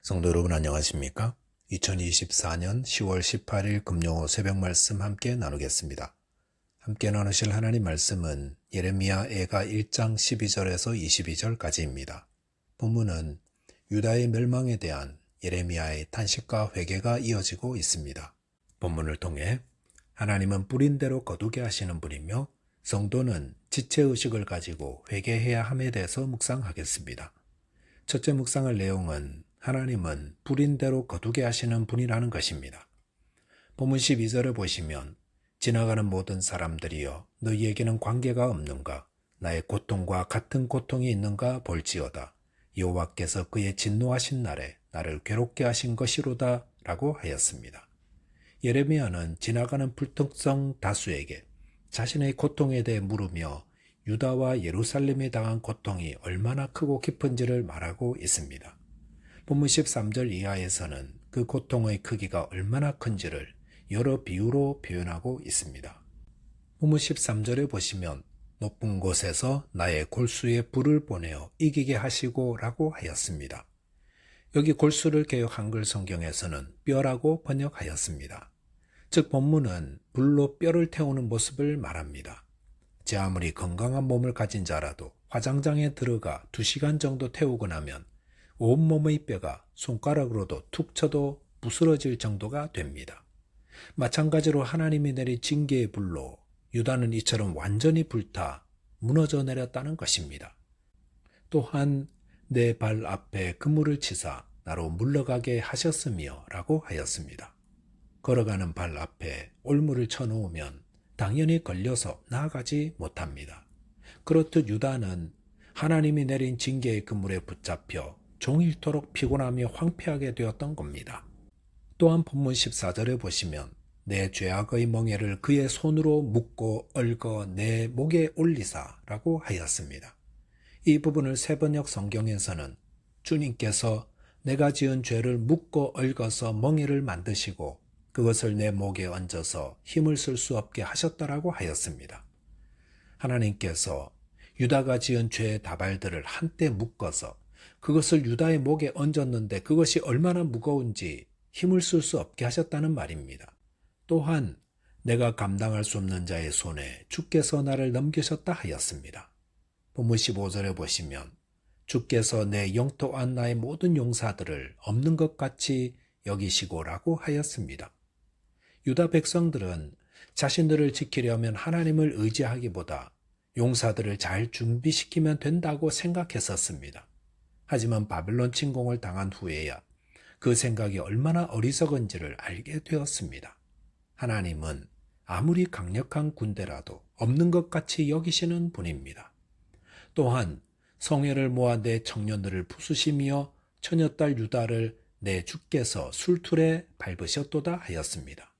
성도 여러분 안녕하십니까? 2024년 10월 18일 금요 새벽 말씀 함께 나누겠습니다. 함께 나누실 하나님 말씀은 예레미야 애가 1장 12절에서 22절까지입니다. 본문은 유다의 멸망에 대한 예레미야의 탄식과 회개가 이어지고 있습니다. 본문을 통해 하나님은 뿌린 대로 거두게 하시는 분이며 성도는 지체의식을 가지고 회개해야 함에 대해서 묵상하겠습니다. 첫째 묵상할 내용은 하나님은 뿌린 대로 거두게 하시는 분이라는 것입니다. 본문 12절을 보시면 지나가는 모든 사람들이여 너희에게는 관계가 없는가? 나의 고통과 같은 고통이 있는가 볼지어다. 여호와께서 그의 진노하신 날에 나를 괴롭게 하신 것이로다 라고 하였습니다. 예레미야는 지나가는 불특정 다수에게 자신의 고통에 대해 물으며 유다와 예루살렘에 당한 고통이 얼마나 크고 깊은지를 말하고 있습니다. 본문 13절 이하에서는 그 고통의 크기가 얼마나 큰지를 여러 비유로 표현하고 있습니다. 본문 13절에 보시면 높은 곳에서 나의 골수에 불을 보내어 이기게 하시고 라고 하였습니다. 여기 골수를 개역 한글 성경에서는 뼈라고 번역하였습니다. 즉 본문은 불로 뼈를 태우는 모습을 말합니다. 제 아무리 건강한 몸을 가진 자라도 화장장에 들어가 2시간 정도 태우고 나면 온몸의 뼈가 손가락으로도 툭 쳐도 부스러질 정도가 됩니다. 마찬가지로 하나님이 내린 징계의 불로 유다는 이처럼 완전히 불타 무너져 내렸다는 것입니다. 또한 내 발 앞에 그물을 치사 나로 물러가게 하셨으며 라고 하였습니다. 걸어가는 발 앞에 올무를 쳐놓으면 당연히 걸려서 나아가지 못합니다. 그렇듯 유다는 하나님이 내린 징계의 그물에 붙잡혀 종일토록 피곤하며 황폐하게 되었던 겁니다. 또한 본문 14절에 보시면 내 죄악의 멍에를 그의 손으로 묶고 얽어 내 목에 올리사 라고 하였습니다. 이 부분을 세번역 성경에서는 주님께서 내가 지은 죄를 묶고 얽어서 멍에를 만드시고 그것을 내 목에 얹어서 힘을 쓸 수 없게 하셨다라고 하였습니다. 하나님께서 유다가 지은 죄의 다발들을 한때 묶어서 그것을 유다의 목에 얹었는데 그것이 얼마나 무거운지 힘을 쓸 수 없게 하셨다는 말입니다. 또한 내가 감당할 수 없는 자의 손에 주께서 나를 넘기셨다 하였습니다. 본문 15절에 보시면 주께서 내 영토 안 나의 모든 용사들을 없는 것 같이 여기시고라고 하였습니다. 유다 백성들은 자신들을 지키려면 하나님을 의지하기보다 용사들을 잘 준비시키면 된다고 생각했었습니다. 하지만 바벨론 침공을 당한 후에야 그 생각이 얼마나 어리석은지를 알게 되었습니다. 하나님은 아무리 강력한 군대라도 없는 것 같이 여기시는 분입니다. 또한 성회를 모아 내 청년들을 부수시며 처녀딸 유다를 내 주께서 술틀에 밟으셨도다 하였습니다.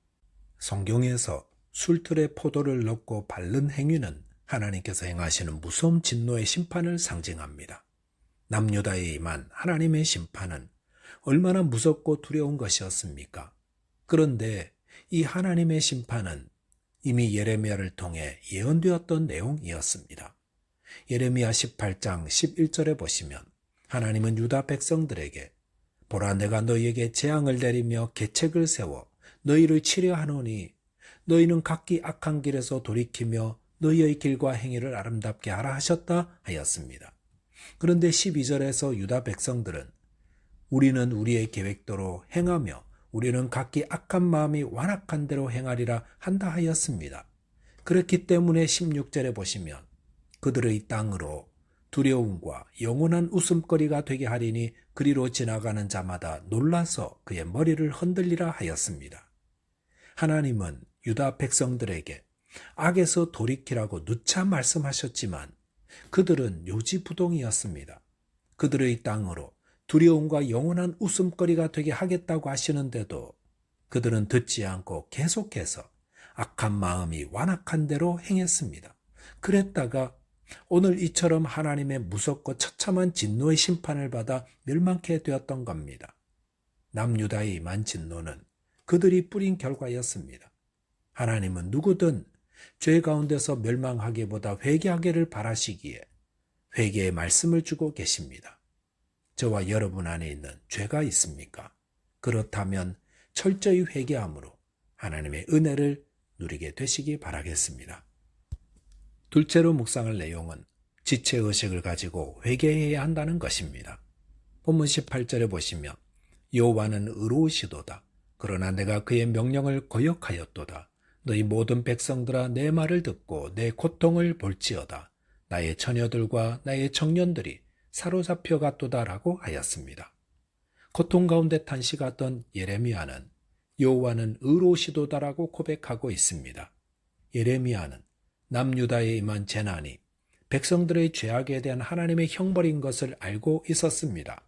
성경에서 술틀에 포도를 넣고 밟는 행위는 하나님께서 행하시는 무서운 진노의 심판을 상징합니다. 남유다에 임한 하나님의 심판은 얼마나 무섭고 두려운 것이었습니까? 그런데 이 하나님의 심판은 이미 예레미야를 통해 예언되었던 내용이었습니다. 예레미야 18장 11절에 보시면 하나님은 유다 백성들에게 보라 내가 너희에게 재앙을 내리며 계책을 세워 너희를 치려하노니 너희는 각기 악한 길에서 돌이키며 너희의 길과 행위를 아름답게 하라 하셨다 하였습니다. 그런데 12절에서 유다 백성들은 우리는 우리의 계획대로 행하며 우리는 각기 악한 마음이 완악한 대로 행하리라 한다 하였습니다. 그렇기 때문에 16절에 보시면 그들의 땅으로 두려움과 영원한 웃음거리가 되게 하리니 그리로 지나가는 자마다 놀라서 그의 머리를 흔들리라 하였습니다. 하나님은 유다 백성들에게 악에서 돌이키라고 누차 말씀하셨지만 그들은 요지부동이었습니다. 그들의 땅으로 두려움과 영원한 웃음거리가 되게 하겠다고 하시는데도 그들은 듣지 않고 계속해서 악한 마음이 완악한 대로 행했습니다. 그랬다가 오늘 이처럼 하나님의 무섭고 처참한 진노의 심판을 받아 멸망케 되었던 겁니다. 남유다에 임한 진노는 그들이 뿌린 결과였습니다. 하나님은 누구든 죄 가운데서 멸망하기보다 회개하기를 바라시기에 회개의 말씀을 주고 계십니다. 저와 여러분 안에 있는 죄가 있습니까? 그렇다면 철저히 회개함으로 하나님의 은혜를 누리게 되시기 바라겠습니다. 둘째로 묵상할 내용은 지체의식을 가지고 회개해야 한다는 것입니다. 본문 18절에 보시면 여호와는 의로우시도다. 그러나 내가 그의 명령을 거역하였도다. 너희 모든 백성들아 내 말을 듣고 내 고통을 볼지어다. 나의 처녀들과 나의 청년들이 사로잡혀 갔도다라고 하였습니다. 고통 가운데 탄식하던 예레미야는 여호와는 의로우시도다라고 고백하고 있습니다. 예레미야는 남유다에 임한 재난이 백성들의 죄악에 대한 하나님의 형벌인 것을 알고 있었습니다.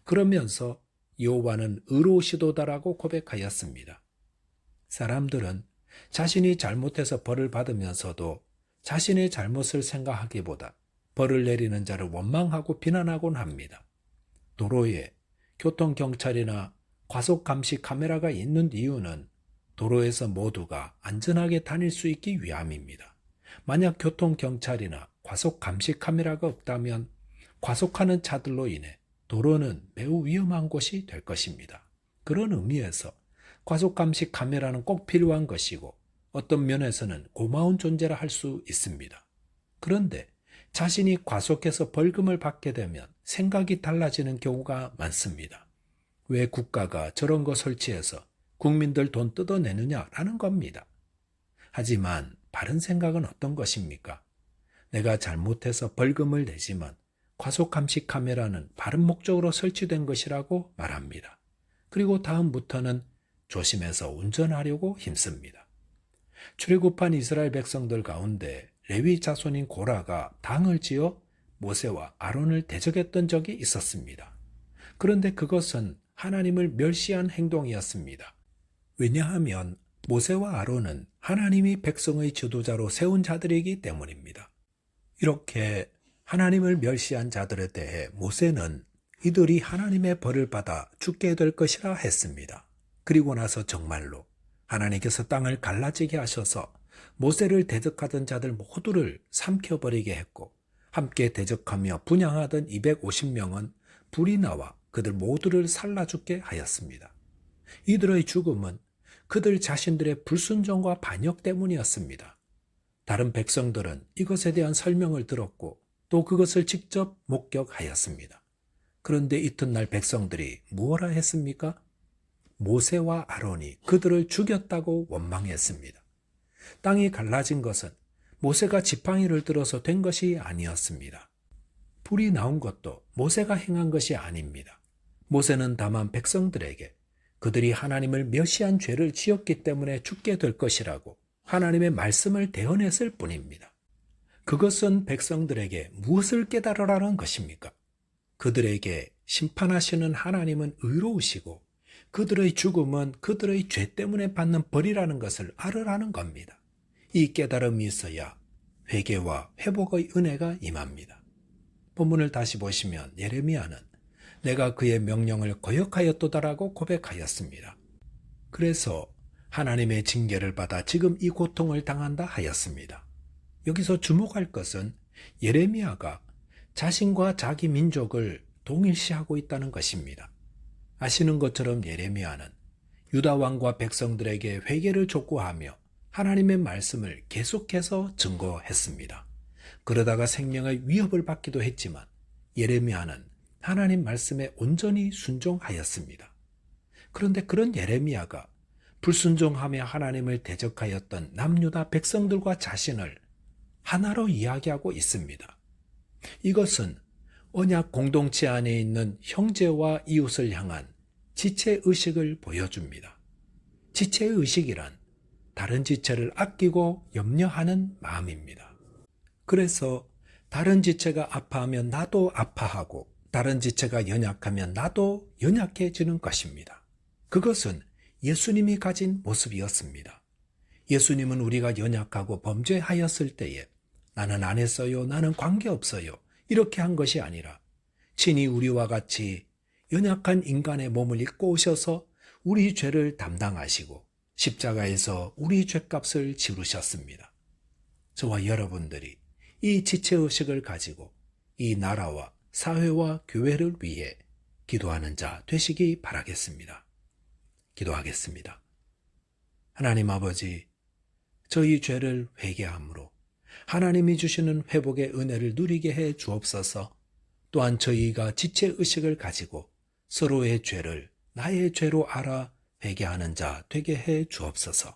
그러면서 여호와는 의로우시도다라고 고백하였습니다. 사람들은 자신이 잘못해서 벌을 받으면서도 자신의 잘못을 생각하기보다 벌을 내리는 자를 원망하고 비난하곤 합니다. 도로에 교통경찰이나 과속감시 카메라가 있는 이유는 도로에서 모두가 안전하게 다닐 수 있기 위함입니다. 만약 교통경찰이나 과속감시 카메라가 없다면 과속하는 차들로 인해 도로는 매우 위험한 곳이 될 것입니다. 그런 의미에서 과속감시 카메라는 꼭 필요한 것이고 어떤 면에서는 고마운 존재라 할 수 있습니다. 그런데 자신이 과속해서 벌금을 받게 되면 생각이 달라지는 경우가 많습니다. 왜 국가가 저런 거 설치해서 국민들 돈 뜯어내느냐라는 겁니다. 하지만 바른 생각은 어떤 것입니까? 내가 잘못해서 벌금을 내지만 과속감시 카메라는 바른 목적으로 설치된 것이라고 말합니다. 그리고 다음부터는 조심해서 운전하려고 힘씁니다. 출애굽한 이스라엘 백성들 가운데 레위 자손인 고라가 당을 지어 모세와 아론을 대적했던 적이 있었습니다. 그런데 그것은 하나님을 멸시한 행동이었습니다. 왜냐하면 모세와 아론은 하나님이 백성의 지도자로 세운 자들이기 때문입니다. 이렇게 하나님을 멸시한 자들에 대해 모세는 이들이 하나님의 벌을 받아 죽게 될 것이라 했습니다. 그리고 나서 정말로 하나님께서 땅을 갈라지게 하셔서 모세를 대적하던 자들 모두를 삼켜버리게 했고 함께 대적하며 분향하던 250명은 불이 나와 그들 모두를 살라 죽게 하였습니다. 이들의 죽음은 그들 자신들의 불순종과 반역 때문이었습니다. 다른 백성들은 이것에 대한 설명을 들었고 또 그것을 직접 목격하였습니다. 그런데 이튿날 백성들이 무엇라 했습니까? 모세와 아론이 그들을 죽였다고 원망했습니다. 땅이 갈라진 것은 모세가 지팡이를 들어서 된 것이 아니었습니다. 불이 나온 것도 모세가 행한 것이 아닙니다. 모세는 다만 백성들에게 그들이 하나님을 멸시한 죄를 지었기 때문에 죽게 될 것이라고 하나님의 말씀을 대언했을 뿐입니다. 그것은 백성들에게 무엇을 깨달으라는 것입니까? 그들에게 심판하시는 하나님은 의로우시고 그들의 죽음은 그들의 죄 때문에 받는 벌이라는 것을 알으라는 겁니다. 이 깨달음이 있어야 회개와 회복의 은혜가 임합니다. 본문을 다시 보시면 예레미야는 내가 그의 명령을 거역하였도다라고 고백하였습니다. 그래서 하나님의 징계를 받아 지금 이 고통을 당한다 하였습니다. 여기서 주목할 것은 예레미야가 자신과 자기 민족을 동일시하고 있다는 것입니다. 아시는 것처럼 예레미야는 유다 왕과 백성들에게 회개를 촉구하며 하나님의 말씀을 계속해서 증거했습니다. 그러다가 생명의 위협을 받기도 했지만 예레미야는 하나님 말씀에 온전히 순종하였습니다. 그런데 그런 예레미야가 불순종하며 하나님을 대적하였던 남유다 백성들과 자신을 하나로 이야기하고 있습니다. 이것은 언약 공동체 안에 있는 형제와 이웃을 향한 지체의식을 보여줍니다. 지체의식이란 다른 지체를 아끼고 염려하는 마음입니다. 그래서 다른 지체가 아파하면 나도 아파하고 다른 지체가 연약하면 나도 연약해지는 것입니다. 그것은 예수님이 가진 모습이었습니다. 예수님은 우리가 연약하고 범죄하였을 때에 나는 안 했어요, 나는 관계없어요 이렇게 한 것이 아니라 친히 우리와 같이 연약한 인간의 몸을 입고 오셔서 우리 죄를 담당하시고 십자가에서 우리 죄값을 지르셨습니다. 저와 여러분들이 이 지체의식을 가지고 이 나라와 사회와 교회를 위해 기도하는 자 되시기 바라겠습니다. 기도하겠습니다. 하나님 아버지, 저희 죄를 회개함으로 하나님이 주시는 회복의 은혜를 누리게 해 주옵소서. 또한 저희가 지체의식을 가지고 서로의 죄를 나의 죄로 알아 회개하는 자 되게 해 주옵소서.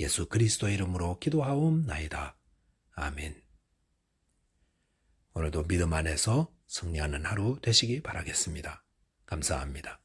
예수 그리스도 이름으로 기도하옵나이다. 아멘. 오늘도 믿음 안에서 승리하는 하루 되시기 바라겠습니다. 감사합니다.